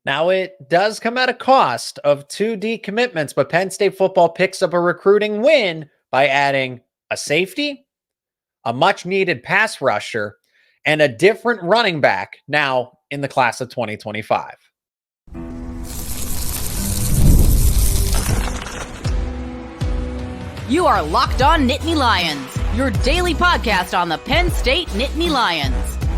Now, it does come at a cost of 2 decommitments, but Penn State football picks up a recruiting win by adding a safety, a much needed pass rusher, and a different running back now in the class of 2025. You are Locked On Nittany Lions, your daily podcast on the Penn State Nittany Lions.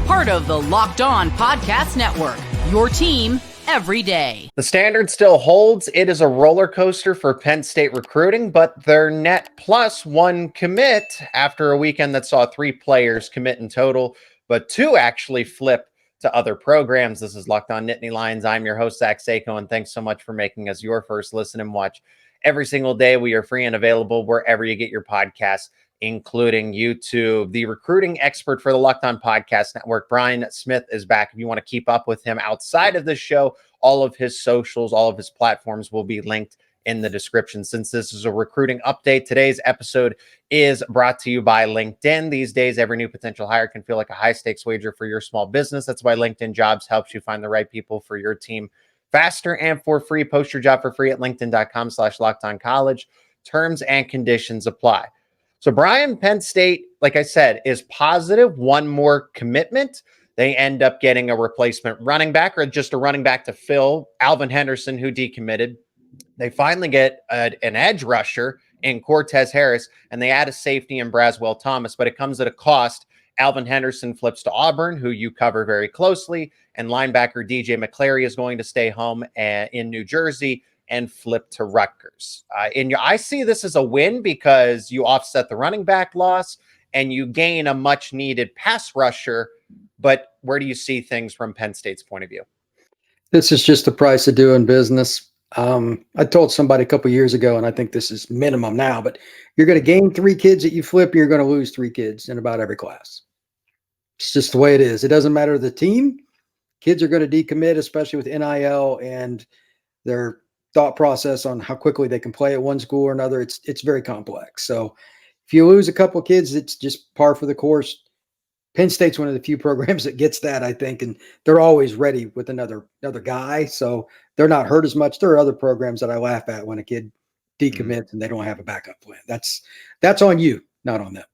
Part of the Locked On Podcast Network, your team every day. The standard still holds. It is a roller coaster for Penn State recruiting, but their net plus 1 commit after a weekend that saw 3 players commit in total, but 2 actually flip to other programs. This is Locked On Nittany Lions. I'm your host, Zach Seyko, and thanks so much for making us your first listen and watch every single day. We are free and available wherever you get your podcasts, including YouTube. The recruiting expert for the Locked On Podcast Network, Brian Smith, is back. If you want to keep up with him outside of the show, all of his socials, all of his platforms will be linked in the description. Since this is a recruiting update, today's episode is brought to you by LinkedIn. These days, every new potential hire can feel like a high-stakes wager for your small business. That's why LinkedIn Jobs helps you find the right people for your team faster and for free. Post your job for free at linkedin.com/lockedoncollege. Terms and conditions apply. So Brian, Penn State, like I said, is positive. 1 more commitment. They end up getting a replacement running back, or just a running back to fill Alvin Henderson, who decommitted. They finally get an edge rusher in Cortez Harris, and they add a safety in Braswell Thomas, but it comes at a cost. Alvin Henderson flips to Auburn, who you cover very closely, and linebacker DJ McClary is going to stay home in New Jersey and flip to Rutgers. I see this as a win because you offset the running back loss and you gain a much needed pass rusher. But where do you see things from Penn State's point of view? This is just the price of doing business. I told somebody a couple years ago, and I think this is minimum now, but you're going to gain 3 kids that you flip, and you're going to lose 3 kids in about every class. It's just the way it is. It doesn't matter the team. Kids are going to decommit, especially with NIL and their thought process on how quickly they can play at one school or another. It's very complex. So if you lose a couple kids, it's just par for the course. Penn State's one of the few programs that gets that, I think, and they're always ready with another guy. So they're not hurt as much. There are other programs that I laugh at when a kid decommits and they don't have a backup plan. That's on you, not on them.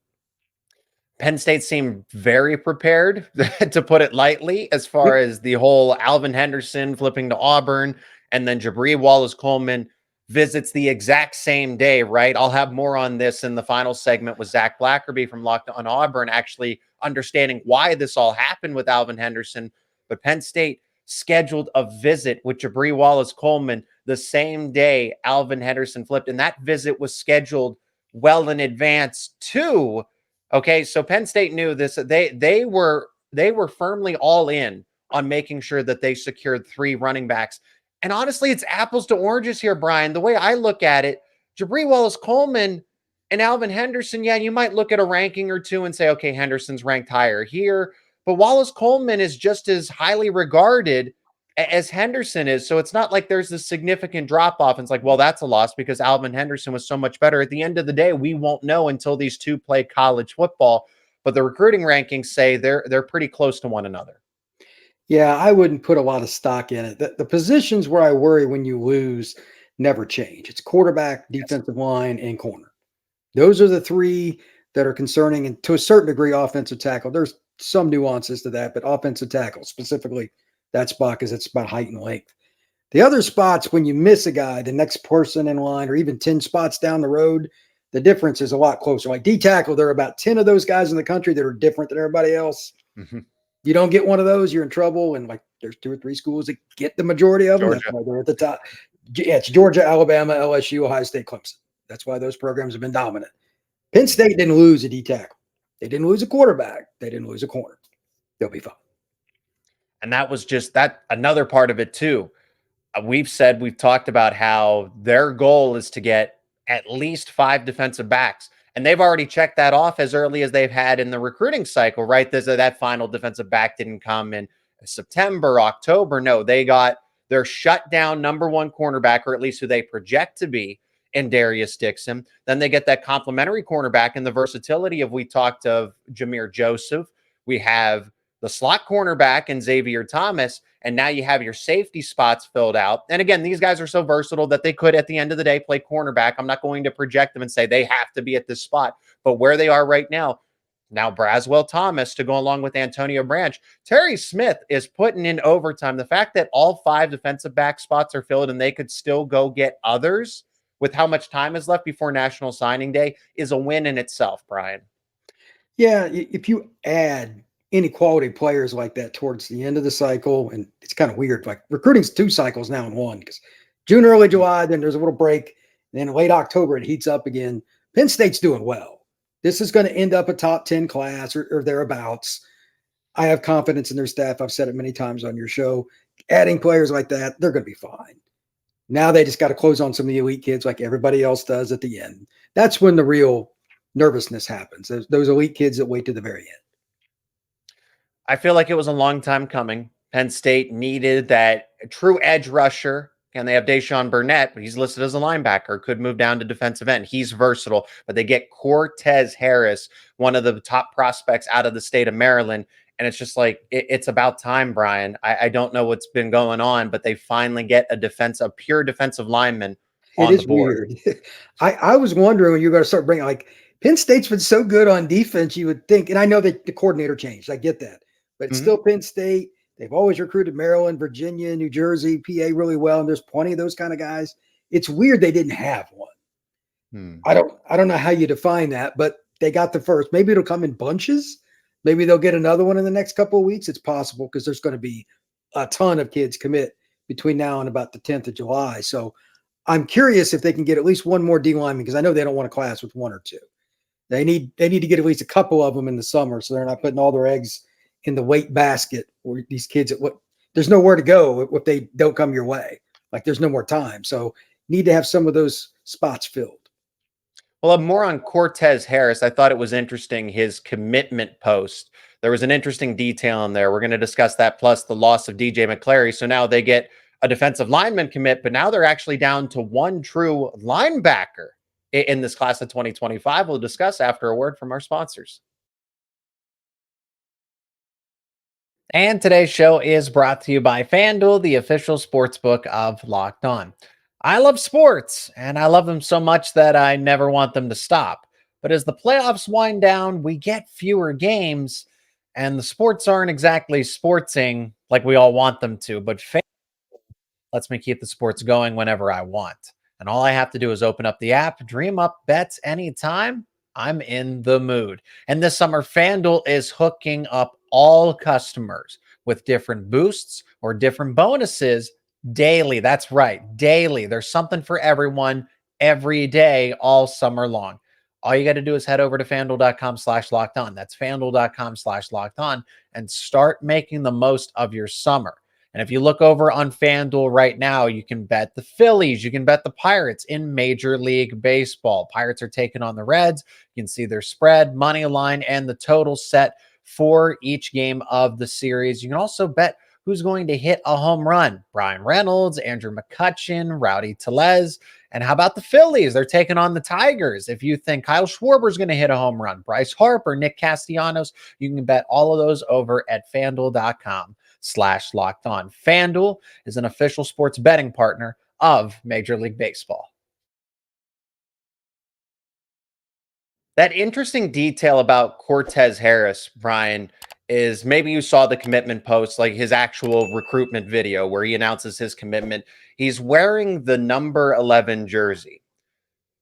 Penn State seemed very prepared, to put it lightly, as far as the whole Alvin Henderson flipping to Auburn, and then Jabree Wallace-Coleman visits the exact same day, right? I'll have more on this in the final segment with Zach Blackerby from Locked On Auburn, actually understanding why this all happened with Alvin Henderson. But Penn State scheduled a visit with Jabree Wallace-Coleman the same day Alvin Henderson flipped, and that visit was scheduled well in advance too. Okay, so Penn State knew this. They were firmly all in on making sure that they secured 3 running backs. And honestly, it's apples to oranges here, Brian. The way I look at it, Jabree Wallace-Coleman and Alvin Henderson, yeah, you might look at a ranking or 2 and say, okay, Henderson's ranked higher here. But Wallace-Coleman is just as highly regarded as Henderson is. So it's not like there's this significant drop-off. It's like, well, that's a loss because Alvin Henderson was so much better. At the end of the day, we won't know until these 2 play college football. But the recruiting rankings say they're pretty close to one another. Yeah, I wouldn't put a lot of stock in it. The positions where I worry when you lose never change. It's quarterback, defensive line, and corner. Those are the 3 that are concerning, and to a certain degree, offensive tackle. There's some nuances to that, but offensive tackle specifically, that spot, because it's about height and length. The other spots, when you miss a guy, the next person in line, or even 10 spots down the road, the difference is a lot closer. Like D-tackle, there are about 10 of those guys in the country that are different than everybody else. Mm-hmm. You don't get one of those, you're in trouble. And like there's 2 or 3 schools that get the majority of them. That's why they're at the top. Yeah, it's Georgia, Alabama, LSU, Ohio State, Clemson. That's why those programs have been dominant. Penn State didn't lose a D-tackle. They didn't lose a quarterback. They didn't lose a corner. They'll be fine. And that was just that another part of it too. We've talked about how their goal is to get at least 5 defensive backs. And they've already checked that off as early as they've had in the recruiting cycle, right? That final defensive back didn't come in September, October. No, they got their shutdown number 1 cornerback, or at least who they project to be, in Darius Dixon. Then they get that complimentary cornerback and the versatility of, we talked of Jameer Joseph. We have the slot cornerback in Xavier Thomas, and now you have your safety spots filled out. And again, these guys are so versatile that they could, at the end of the day, play cornerback. I'm not going to project them and say they have to be at this spot, but where they are right now Braswell Thomas to go along with Antonio Branch. Terry Smith is putting in overtime. The fact that all 5 defensive back spots are filled and they could still go get others with how much time is left before National Signing Day is a win in itself, Brian. Yeah, if you add any quality players like that towards the end of the cycle, and it's kind of weird, like recruiting's 2 cycles now in one, because June, early July, then there's a little break, then late October it heats up again. Penn State's doing well. This is going to end up a top 10 class or thereabouts. I have confidence in their staff. I've said it many times on your show. Adding players like that, they're going to be fine. Now they just got to close on some of the elite kids like everybody else does at the end. That's when the real nervousness happens. Those elite kids that wait to the very end. I feel like it was a long time coming. Penn State needed that true edge rusher. And they have Deshaun Burnett, but he's listed as a linebacker, could move down to defensive end. He's versatile, but they get Cortez Harris, one of the top prospects out of the state of Maryland. And it's just like, it's about time, Brian. I don't know what's been going on, but they finally get a pure defensive lineman on the board. Weird. I was wondering when you were going to start bringing, like, Penn State's been so good on defense, you would think, and I know that the coordinator changed. I get that, but it's still Penn State. They've always recruited Maryland, Virginia, New Jersey, PA really well, and there's plenty of those kind of guys. It's weird they didn't have one. I don't know how you define that, but they got the first. Maybe it'll come in bunches. Maybe they'll get another one in the next couple of weeks. It's possible because there's going to be a ton of kids commit between now and about the 10th of July. So I'm curious if they can get at least one more D lineman, because I know they don't want a class with 1 or 2. They need to get at least a couple of them in the summer, so they're not putting all their eggs in the weight basket, or these kids there's nowhere to go if they don't come your way. Like, there's no more time. So need to have some of those spots filled. Well, more on Cortez Harris. I thought it was interesting, his commitment post. There was an interesting detail in there. We're going to discuss that, plus the loss of DJ McClary. So now they get a defensive lineman commit, but now they're actually down to 1 true linebacker in this class of 2025. We'll discuss after a word from our sponsors. And today's show is brought to you by FanDuel, the official sportsbook of Locked On. I love sports, and I love them so much that I never want them to stop. But as the playoffs wind down, we get fewer games, and the sports aren't exactly sportsing like we all want them to. But FanDuel lets me keep the sports going whenever I want. And all I have to do is open up the app, dream up bets anytime. I'm in the mood. And this summer, FanDuel is hooking up all customers with different boosts or different bonuses daily. That's right, daily. There's something for everyone every day, all summer long. All you got to do is head over to FanDuel.com/lockedon. That's FanDuel.com/lockedon and start making the most of your summer. And if you look over on FanDuel right now, you can bet the Phillies, you can bet the Pirates in Major League Baseball. Pirates are taking on the Reds. You can see their spread, money line, and the total set for each game of the series. You can also bet who's going to hit a home run. Brian Reynolds, Andrew McCutchen, Rowdy Tellez. And how about the Phillies? They're taking on the Tigers. If you think Kyle Schwarber's going to hit a home run, Bryce Harper, Nick Castellanos, you can bet all of those over at FanDuel.com/lockedon. FanDuel is an official sports betting partner of Major League Baseball. That interesting detail about Cortez Harris, Brian, is maybe you saw the commitment post, like his actual recruitment video where he announces his commitment. He's wearing the number 11 jersey.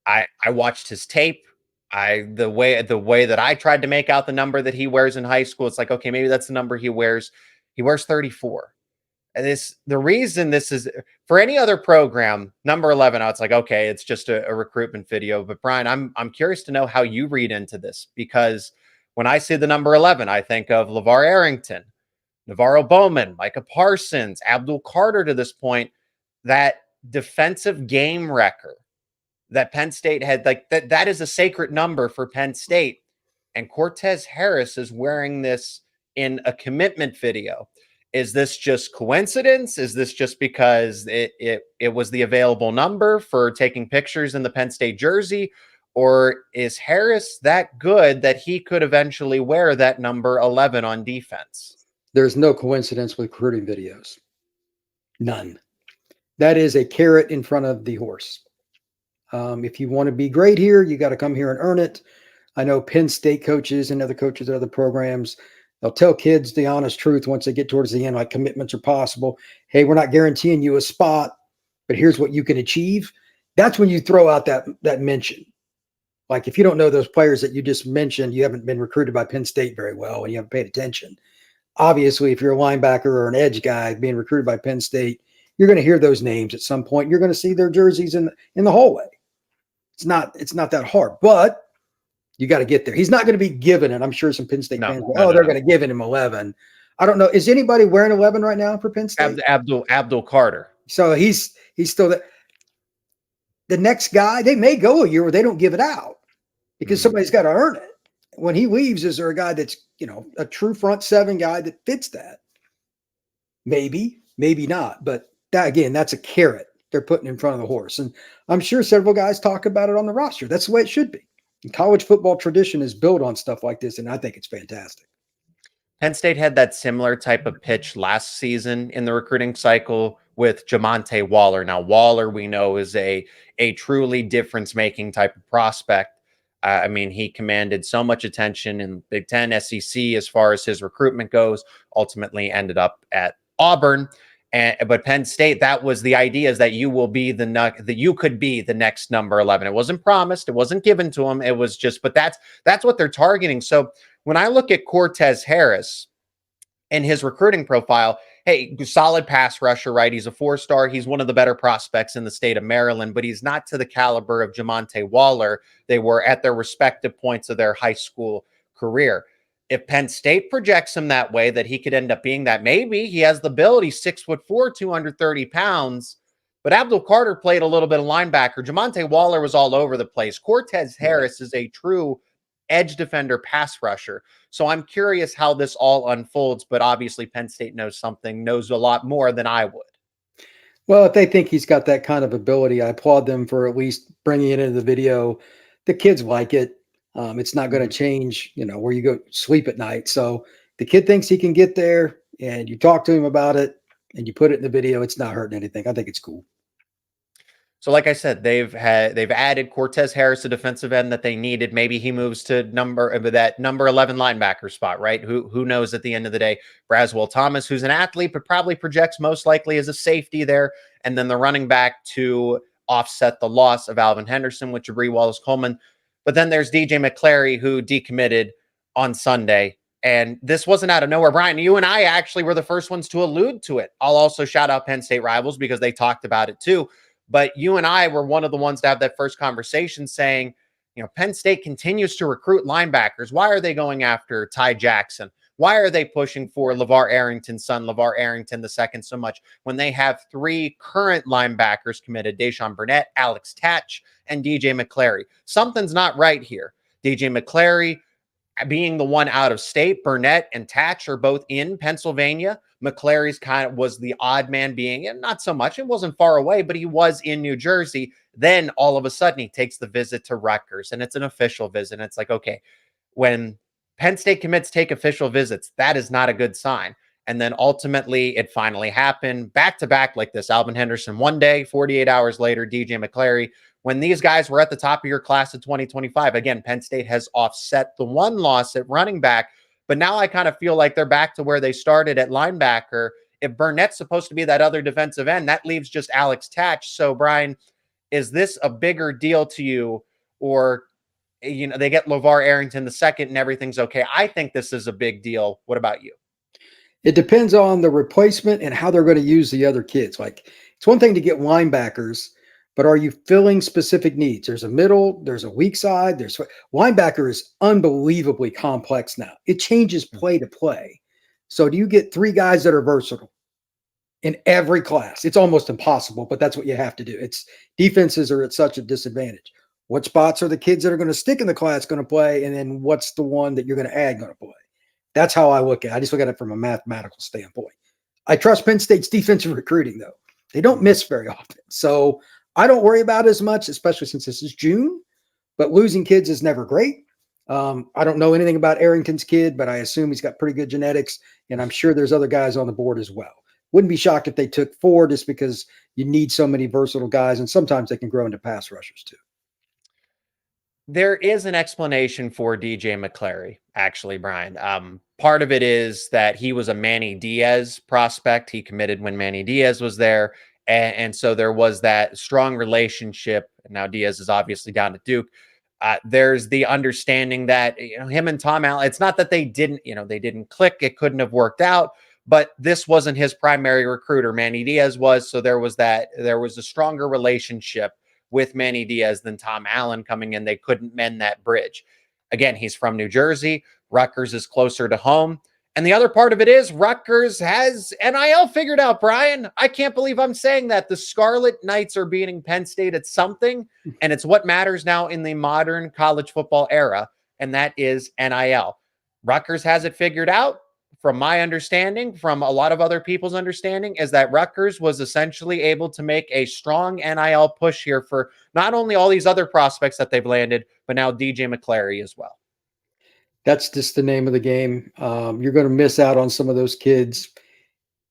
I watched his tape. The way that I tried to make out the number that he wears in high school, it's like, okay, maybe that's the number he wears. He wears 34. And the reason this is for any other program, number 11, it's like, okay, it's just a recruitment video. But Brian, I'm curious to know how you read into this, because when I see the number 11, I think of LeVar Arrington, Navarro Bowman, Micah Parsons, Abdul Carter to this point, that defensive game wrecker that Penn State had, like that is a sacred number for Penn State. And Cortez Harris is wearing this in a commitment video. Is this just coincidence? Is this just because it was the available number for taking pictures in the Penn State jersey? Or is Harris that good that he could eventually wear that number 11 on defense? There's no coincidence with recruiting videos. None. That is a carrot in front of the horse. If you want to be great here, you got to come here and earn it. I know Penn State coaches and other coaches at other programs, they'll tell kids the honest truth once they get towards the end, like commitments are possible. Hey, we're not guaranteeing you a spot, but here's what you can achieve. That's when you throw out that mention. Like if you don't know those players that you just mentioned, you haven't been recruited by Penn State very well and you haven't paid attention. Obviously, if you're a linebacker or an edge guy being recruited by Penn State, you're going to hear those names at some point. You're going to see their jerseys in the hallway. It's not that hard, but you got to get there. He's not going to be given it. I'm sure some Penn State fans they're going to give him 11. I don't know. Is anybody wearing 11 right now for Penn State? Abdul Carter. So he's still there. The next guy, they may go a year where they don't give it out because somebody's got to earn it. When he leaves, is there a guy that's, a true front seven guy that fits that? Maybe, maybe not. But that, again, that's a carrot they're putting in front of the horse. And I'm sure several guys talk about it on the roster. That's the way it should be. And college football tradition is built on stuff like this, and I think it's fantastic. Penn State had that similar type of pitch last season in the recruiting cycle with Jamonte Waller. Now, Waller, we know, is a truly difference-making type of prospect. I mean, he commanded so much attention in Big Ten, SEC, as far as his recruitment goes, ultimately ended up at Auburn. But Penn State, that was the idea, is that you will be that you could be the next number 11. It wasn't promised. It wasn't given to him. It was just, but that's what they're targeting. So when I look at Cortez Harris and his recruiting profile, hey, solid pass rusher, right? He's a 4-star. He's one of the better prospects in the state of Maryland, but he's not to the caliber of Jamonte Waller they were at their respective points of their high school career. If Penn State projects him that way, that he could end up being that, maybe he has the ability, 6'4", 230 pounds. But Abdul Carter played a little bit of linebacker. Jamonte Waller was all over the place. Cortez Harris is a true edge defender, pass rusher. So I'm curious how this all unfolds, but obviously Penn State knows a lot more than I would. Well, if they think he's got that kind of ability, I applaud them for at least bringing it into the video. The kids like it. It's not going to change, where you go sleep at night. So the kid thinks he can get there and you talk to him about it and you put it in the video. It's not hurting anything. I think it's cool. So like I said, they've added Cortez Harris, a defensive end that they needed. Maybe he moves to number 11 linebacker spot, right? Who knows at the end of the day? Braswell Thomas, who's an athlete, but probably projects most likely as a safety there. And then the running back to offset the loss of Alvin Henderson with Jabree Wallace-Coleman. But then there's DJ McClary, who decommitted on Sunday. And this wasn't out of nowhere. Brian, you and I actually were the first ones to allude to it. I'll also shout out Penn State Rivals because they talked about it too. But you and I were one of the ones to have that first conversation saying, Penn State continues to recruit linebackers. Why are they going after Ty Jackson? Why are they pushing for LeVar Arrington's son, LeVar Arrington II, so much when they have 3 current linebackers committed, Deshaun Burnett, Alex Tatch, and DJ McClary? Something's not right here. DJ McClary being the one out of state, Burnett and Tatch are both in Pennsylvania. McClary's was the odd man being, and not so much. It wasn't far away, but he was in New Jersey. Then all of a sudden he takes the visit to Rutgers, and it's an official visit. And it's like, okay, when Penn State commits take official visits, that is not a good sign. And then ultimately it finally happened back to back like this. Alvin Henderson one day, 48 hours later, DJ McClary. When these guys were at the top of your class of 2025, again, Penn State has offset the one loss at running back, but now I kind of feel like they're back to where they started at linebacker. If Burnett's supposed to be that other defensive end, that leaves just Alex Tatch. So Brian, is this a bigger deal to you, or they get LeVar Arrington II and everything's okay? I think this is a big deal. What about you? It depends on the replacement and how they're going to use the other kids. Like, it's one thing to get linebackers, but are you filling specific needs? There's a middle, there's a weak side. Linebacker is unbelievably complex now. It changes play to play. So do you get 3 guys that are versatile in every class? It's almost impossible, but that's what you have to do. Defenses are at such a disadvantage. What spots are the kids that are going to stick in the class going to play? And then what's the one that you're going to add going to play? That's how I look at it. I just look at it from a mathematical standpoint. I trust Penn State's defensive recruiting, though. They don't miss very often. So I don't worry about it as much, especially since this is June. But losing kids is never great. I don't know anything about Arrington's kid, but I assume he's got pretty good genetics. And I'm sure there's other guys on the board as well. Wouldn't be shocked if they took 4 just because you need so many versatile guys, and sometimes they can grow into pass rushers too. There is an explanation for DJ McClary, actually, Brian. Part of it is that he was a Manny Diaz prospect. He committed when Manny Diaz was there. And so there was that strong relationship. Now Diaz is obviously down at Duke. There's the understanding that, him and Tom Allen, it's not that they didn't click. It couldn't have worked out, but this wasn't his primary recruiter. Manny Diaz was. So there was a stronger relationship with Manny Diaz than Tom Allen coming in. They couldn't mend that bridge. Again, he's from New Jersey. Rutgers is closer to home. And the other part of it is Rutgers has NIL figured out, Brian. I can't believe I'm saying that. The Scarlet Knights are beating Penn State at something, and it's what matters now in the modern college football era, and that is NIL. Rutgers has it figured out. From my understanding, from a lot of other people's understanding, is that Rutgers was essentially able to make a strong NIL push here for not only all these other prospects that they've landed, but now DJ McClary as well. That's just the name of the game. You're going to miss out on some of those kids.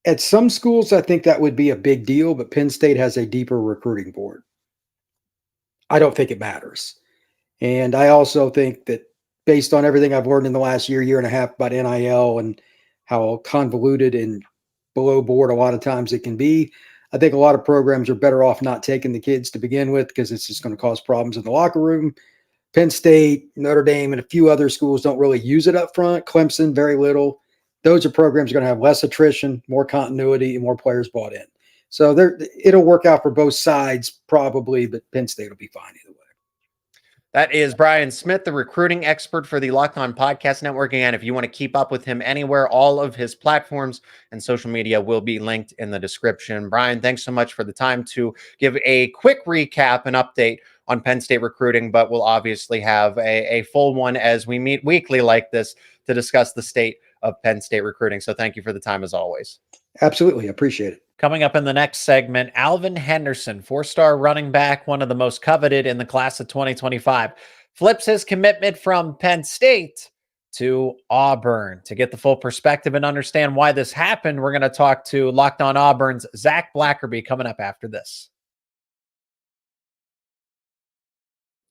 At some schools, I think that would be a big deal, but Penn State has a deeper recruiting board. I don't think it matters. And I also think that based on everything I've learned in the last year and a half about NIL and how convoluted and below board a lot of times it can be, I think a lot of programs are better off not taking the kids to begin with because it's just going to cause problems in the locker room. Penn State, Notre Dame, and a few other schools don't really use it up front. Clemson, very little. Those are programs that are going to have less attrition, more continuity, and more players bought in. So it'll work out for both sides probably, but Penn State will be fine either way. That is Brian Smith, the recruiting expert for the Locked On Podcast Network. And if you want to keep up with him anywhere, all of his platforms and social media will be linked in the description. Brian, thanks so much for the time to give a quick recap and update on Penn State recruiting, but we'll obviously have a full one as we meet weekly like this to discuss the state of Penn State recruiting. So thank you for the time as always. Absolutely. Appreciate it. Coming up in the next segment, Alvin Henderson, 4-star running back, one of the most coveted in the class of 2025, flips his commitment from Penn State to Auburn. To get the full perspective and understand why this happened, we're going to talk to Locked On Auburn's Zach Blackerby coming up after this.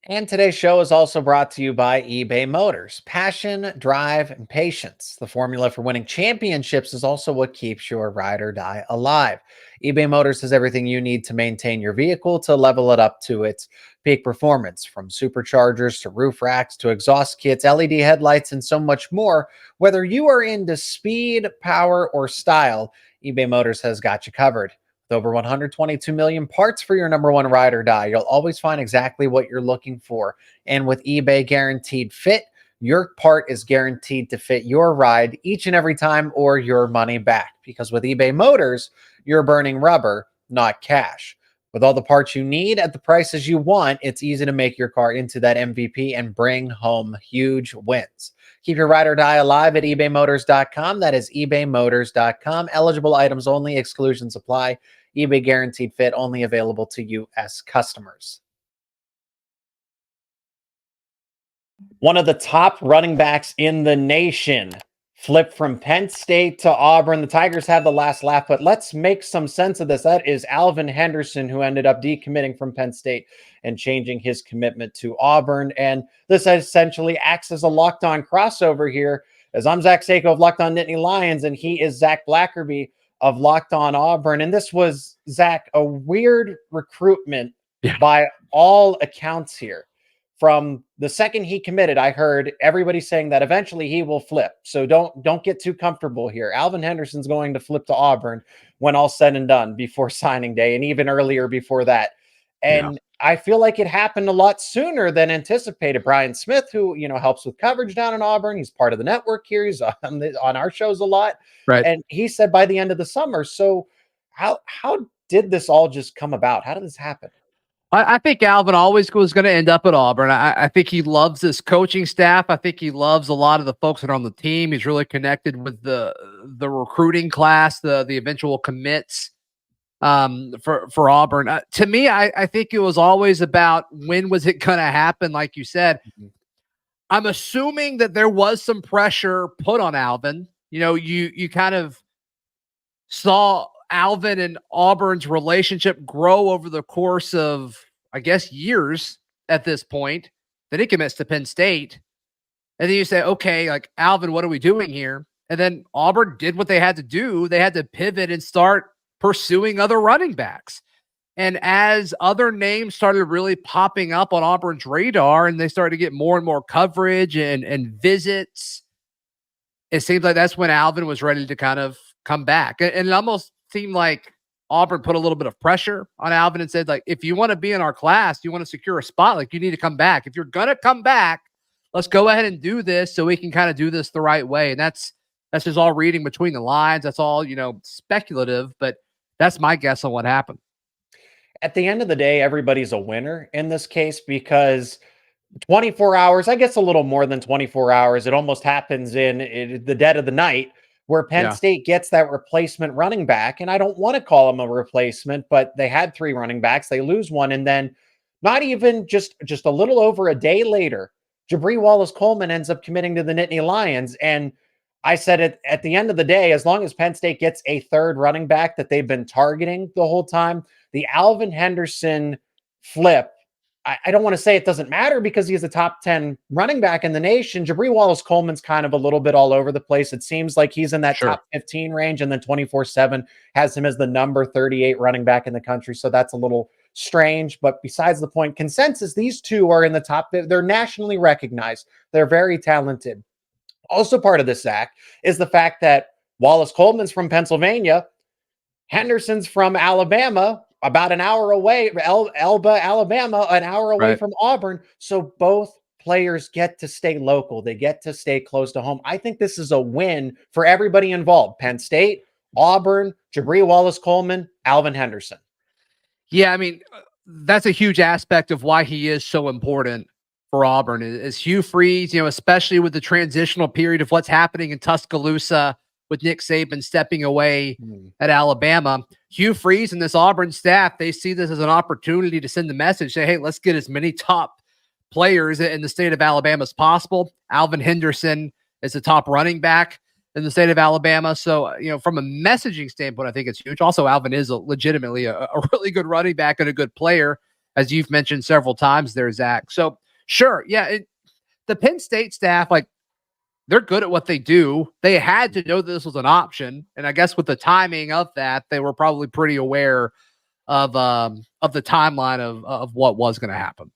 And today's show is also brought to you by eBay Motors. Passion, drive, and patience. The formula for winning championships is also what keeps your ride or die alive. eBay Motors has everything you need to maintain your vehicle to level it up to its peak performance, from superchargers to roof racks to exhaust kits, LED headlights, and so much more. Whether you are into speed, power, or style, eBay Motors has got you covered. With over 122 million parts for your number one ride or die, you'll always find exactly what you're looking for. And with eBay Guaranteed Fit, your part is guaranteed to fit your ride each and every time or your money back. Because with eBay Motors, you're burning rubber, not cash. With all the parts you need at the prices you want, it's easy to make your car into that MVP and bring home huge wins. Keep your ride or die alive at ebaymotors.com. That is ebaymotors.com. Eligible items only. Exclusions apply. eBay Guaranteed Fit only available to U.S. customers. One of the top running backs in the nation flipped from Penn State to Auburn. The Tigers had the last laugh, but let's make some sense of this. That is Alvin Henderson, who ended up decommitting from Penn State and changing his commitment to Auburn. And this essentially acts as a Locked On crossover here, as I'm Zach Seyko of Locked On Nittany Lions, and he is Zach Blackerby of Locked On Auburn. And this was, Zach, a weird recruitment by all accounts here. From the second he committed, I heard everybody saying that eventually he will flip. So don't get too comfortable here. Alvin Henderson's going to flip to Auburn when all's said and done before signing day, and even earlier before that. And I feel like it happened a lot sooner than anticipated. Brian Smith, who helps with coverage down in Auburn, he's part of the network here. He's on our shows a lot, right? And he said by the end of the summer. So how did this all just come about? How did this happen? I think Alvin always was going to end up at Auburn. I think he loves this coaching staff. I think he loves a lot of the folks that are on the team. He's really connected with the recruiting class, the eventual commits for Auburn. To me, I think it was always about when was it going to happen, like you said. I'm assuming that there was some pressure put on Alvin you kind of saw Alvin and Auburn's relationship grow over the course of, I guess, years at this point. Then he commits to Penn State. And then you say, okay, like, Alvin, what are we doing here? And then Auburn did what they had to do. They had to pivot and start pursuing other running backs. And as other names started really popping up on Auburn's radar and they started to get more and more coverage and visits, it seems like that's when Alvin was ready to kind of come back. And it almost seemed like Auburn put a little bit of pressure on Alvin and said, like, if you want to be in our class, you want to secure a spot, like, you need to come back. If you're going to come back, let's go ahead and do this so we can kind of do this the right way. And that's just all reading between the lines. That's all, speculative, but that's my guess on what happened. At the end of the day, everybody's a winner in this case because 24 hours, I guess a little more than 24 hours, it almost happens in the dead of the night where Penn State gets that replacement running back. And I don't want to call him a replacement, but they had 3 running backs. They lose one. And then not even just a little over a day later, Jabree Wallace-Coleman ends up committing to the Nittany Lions. And I said it at the end of the day, as long as Penn State gets a 3rd running back that they've been targeting the whole time, the Alvin Henderson flip, I don't want to say it doesn't matter because he's a top 10 running back in the nation. Jabree Wallace-Coleman's kind of a little bit all over the place. It seems like he's in that top 15 range, and then 24/7 has him as the number 38 running back in the country. So that's a little strange, but besides the point, consensus, these two are in the top. They're nationally recognized. They're very talented. Also part of this, Zach, is the fact that Wallace-Coleman's from Pennsylvania, Henderson's from Alabama, about an hour away, Elba, Alabama, an hour away from Auburn. So both players get to stay local. They get to stay close to home. I think this is a win for everybody involved. Penn State, Auburn, Jabree Wallace-Coleman, Alvin Henderson. Yeah, I mean, that's a huge aspect of why he is so important for Auburn is Hugh Freeze, especially with the transitional period of what's happening in Tuscaloosa with Nick Saban stepping away at Alabama. Hugh Freeze and this Auburn staff, they see this as an opportunity to send the message, say, hey, let's get as many top players in the state of Alabama as possible. Alvin Henderson is the top running back in the state of Alabama. So, from a messaging standpoint, I think it's huge. Also, Alvin is legitimately a really good running back and a good player, as you've mentioned several times there, Zach. So, sure, yeah, the Penn State staff, like, they're good at what they do. They had to know this was an option. And I guess with the timing of that, they were probably pretty aware of the timeline of what was going to happen.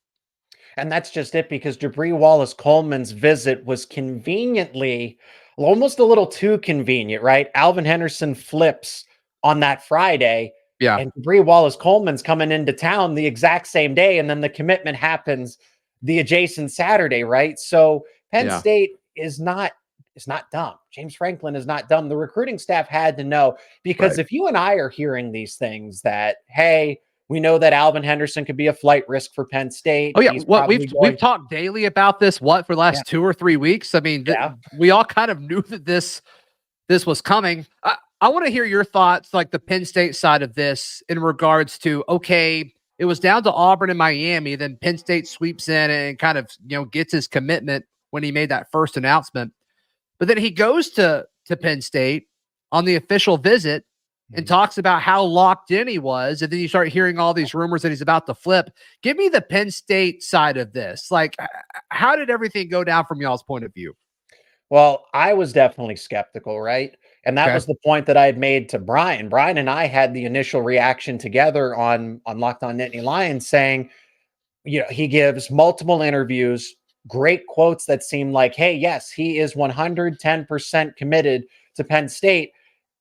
And that's just it, because Jabree Wallace-Coleman's visit was conveniently, almost a little too convenient, right? Alvin Henderson flips on that Friday. Yeah. And Jabree Wallace-Coleman's coming into town the exact same day. And then the commitment happens the adjacent Saturday, right? So Penn State is not dumb. James Franklin is not dumb. The recruiting staff had to know, because if you and I are hearing these things that, hey, we know that Alvin Henderson could be a flight risk for Penn State. Oh yeah, we've talked daily about this. For the last 2 or 3 weeks? I mean, we all kind of knew that this was coming. I want to hear your thoughts, like the Penn State side of this, in regards to, okay, it was down to Auburn and Miami, then Penn State sweeps in and kind of gets his commitment when he made that first announcement. But then he goes to Penn State on the official visit and talks about how locked in he was. And then you start hearing all these rumors that he's about to flip. Give me the Penn State side of this. Like, how did everything go down from y'all's point of view? Well, I was definitely skeptical, right? And that was the point that I had made to Brian. Brian and I had the initial reaction together on Locked On Nittany Lions, saying, he gives multiple interviews, great quotes that seem like, hey, yes, he is 110% committed to Penn State.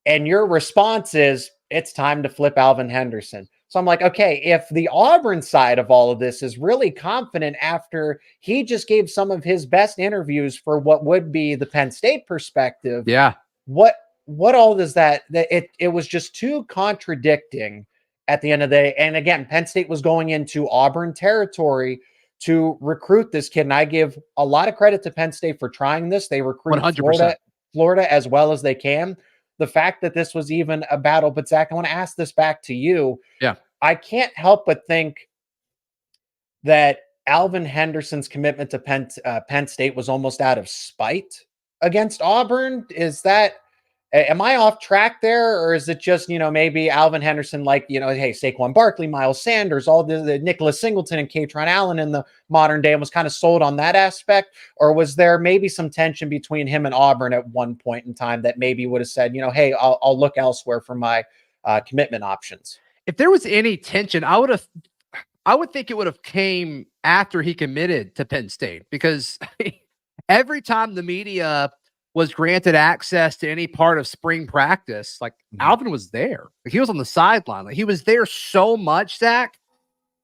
And your response is, it's time to flip Alvin Henderson. So I'm like, okay, if the Auburn side of all of this is really confident after he just gave some of his best interviews for what would be the Penn State perspective, what all does that it was just too contradicting at the end of the day. And again, Penn State was going into Auburn territory to recruit this kid. And I give a lot of credit to Penn State for trying this. They recruit 100%. Florida as well as they can. The fact that this was even a battle. But Zach, I want to ask this back to you. Yeah. I can't help but think that Alvin Henderson's commitment to Penn State was almost out of spite against Auburn. Is that Am I off track there, or is it just, maybe Alvin Henderson, like, hey, Saquon Barkley, Miles Sanders, all the Nicholas Singleton and Katron Allen in the modern day, and was kind of sold on that aspect? Or was there maybe some tension between him and Auburn at one point in time that maybe would have said, hey, I'll look elsewhere for my commitment options? If there was any tension, I would think it would have came after he committed to Penn State, because every time the media was granted access to any part of spring practice, like Alvin was there. Like, he was on the sideline. Like, he was there so much, Zach,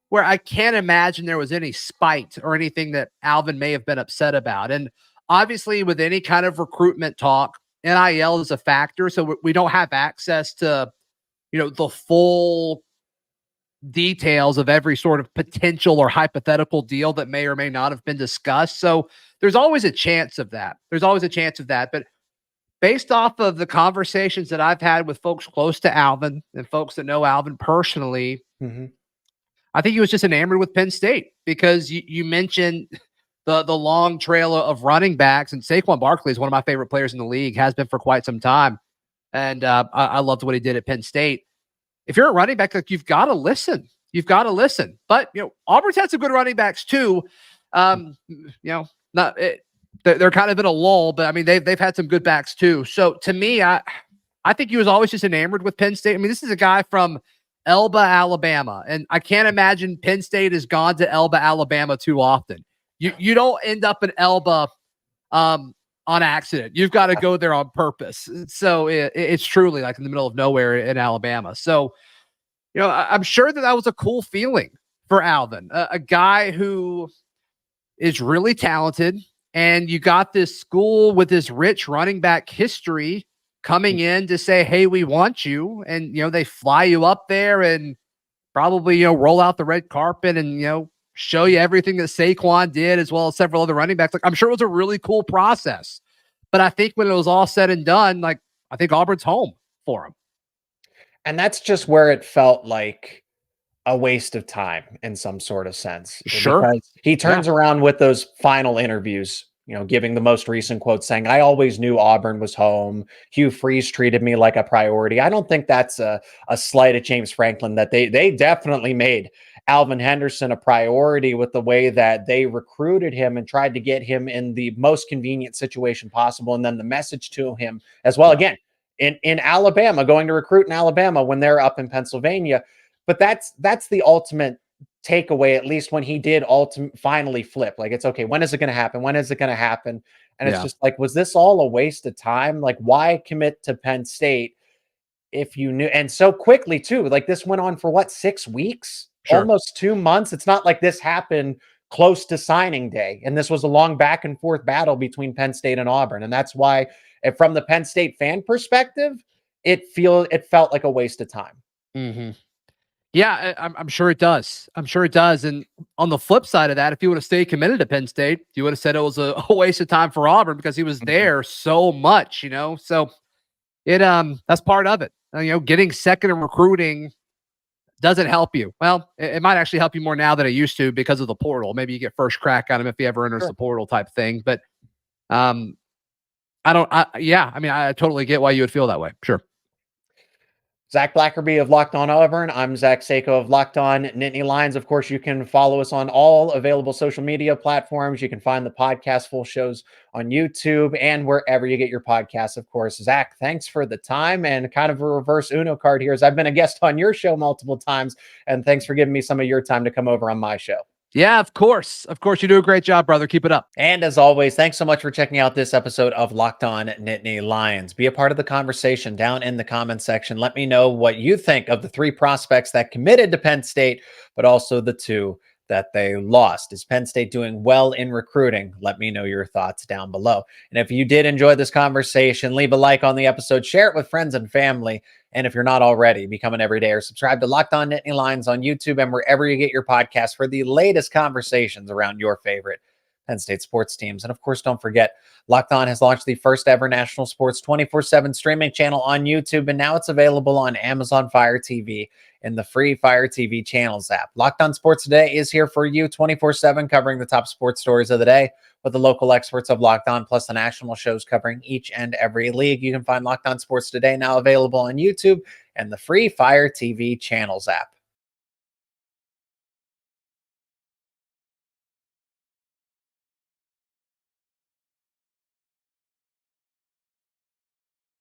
where I can't imagine there was any spite or anything that Alvin may have been upset about. And obviously, with any kind of recruitment talk, NIL is a factor. So we don't have access to, the full details of every sort of potential or hypothetical deal that may or may not have been discussed. So there's always a chance of that. But based off of the conversations that I've had with folks close to Alvin and folks that know Alvin personally, I think he was just enamored with Penn State, because you mentioned the long trail of running backs, and Saquon Barkley is one of my favorite players in the league, has been for quite some time. And I loved what he did at Penn State. If you're a running back, like, you've got to listen. But, Auburn's had some good running backs too. They're kind of in a lull, but I mean, they've had some good backs too. So to me, I think he was always just enamored with Penn State. I mean, this is a guy from Elba, Alabama, and I can't imagine Penn State has gone to Elba, Alabama too often. You don't end up in Elba on accident. You've got to go there on purpose. So it's truly like in the middle of nowhere in Alabama. So, I'm sure that was a cool feeling for Alvin, a guy who is really talented, and you got this school with this rich running back history coming in to say, hey, we want you. And, they fly you up there and probably, roll out the red carpet and, show you everything that Saquon did, as well as several other running backs. Like, I'm sure it was a really cool process, but I think when it was all said and done, like, I think Auburn's home for him. And that's just where it felt like a waste of time in some sort of sense. Sure. Because he turns around with those final interviews, giving the most recent quote saying, I always knew Auburn was home. Hugh Freeze treated me like a priority. I don't think that's a slight at James Franklin, that they definitely made Alvin Henderson a priority with the way that they recruited him and tried to get him in the most convenient situation possible. And then the message to him as well, again, in Alabama, going to recruit in Alabama when they're up in Pennsylvania. But that's the ultimate takeaway, at least when he did finally flip. Like, it's okay. When is it going to happen? When is it going to happen? And it's just like, was this all a waste of time? Like, why commit to Penn State if you knew? And so quickly too, like, this went on for what, 6 weeks? Sure. Almost 2 months. It's not like this happened close to signing day. And this was a long back and forth battle between Penn State and Auburn. And that's why, from the Penn State fan perspective, it felt like a waste of time. Mm-hmm. Yeah, I'm sure it does. And on the flip side of that, if he would have stayed committed to Penn State, you would have said it was a waste of time for Auburn, because he was there so much, So that's part of it. Getting second in recruiting doesn't help you. Well, it might actually help you more now than it used to because of the portal. Maybe you get first crack on him if he ever enters the portal type thing. But I totally get why you would feel that way. Sure. Zach Blackerby of Locked On Auburn. I'm Zach Seyko of Locked On Nittany Lions. Of course, you can follow us on all available social media platforms. You can find the podcast full shows on YouTube and wherever you get your podcasts, of course. Zach, thanks for the time, and kind of a reverse Uno card here, as I've been a guest on your show multiple times, and thanks for giving me some of your time to come over on my show. Yeah, of course. You do a great job, brother. Keep it up. And as always, thanks so much for checking out this episode of Locked On Nittany Lions. Be a part of the conversation down in the comments section. Let me know what you think of the 3 prospects that committed to Penn State, but also the 2 that they lost. Is Penn State doing well in recruiting? Let me know your thoughts down below. And if you did enjoy this conversation, leave a like on the episode, share it with friends and family. And if you're not already, become an everydayer. Subscribe to Locked On Nittany Lions on YouTube and wherever you get your podcasts for the latest conversations around your favorite Penn State sports teams. And of course, don't forget, Locked On has launched the first ever national sports 24/7 streaming channel on YouTube, and now it's available on Amazon Fire TV in the free Fire TV channels app. Locked On Sports Today is here for you 24/7, covering the top sports stories of the day with the local experts of Locked On, plus the national shows covering each and every league. You can find Locked On Sports Today now available on YouTube and the free Fire TV channels app.